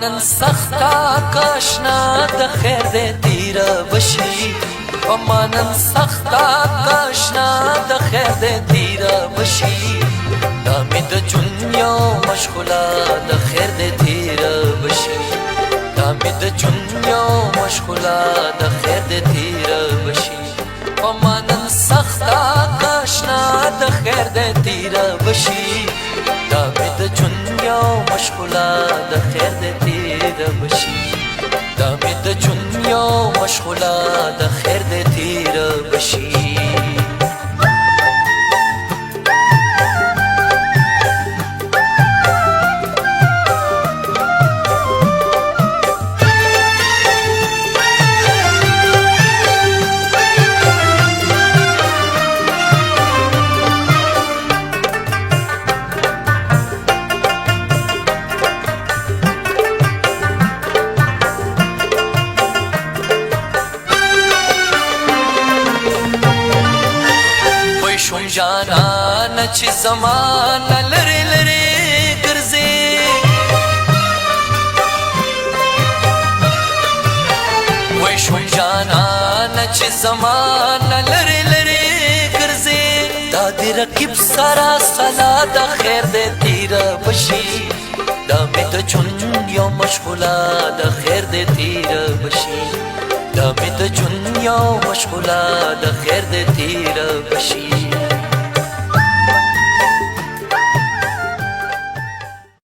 نن سختا کاشنا د خیر دې تیر بشي وما نن سختا کاشنا د خیر دې تیر بشي دا مې د دنیا مشغوله د خیر دې تیر بشي دا مې د دنیا مشغوله د خیر دې تیر بشي وما نن سختا کاشنا د خیر دې تیر بشي دا مې د دنیا مشغوله د خیر دې تیر بشي دا مې د دنیا مشغوله د خیر دې تیر بشي شوم جانان چې زمانه لري لري ګرځي وای شوم جانان چې زمانه لري لري ګرځي دا دې رقیب سره سلا د خیر دې تیر بشي دا مې د دنیا مشغوله د خیر دې تیر بشي دا مې د دنیا مشغوله د خیر دې تیر بشي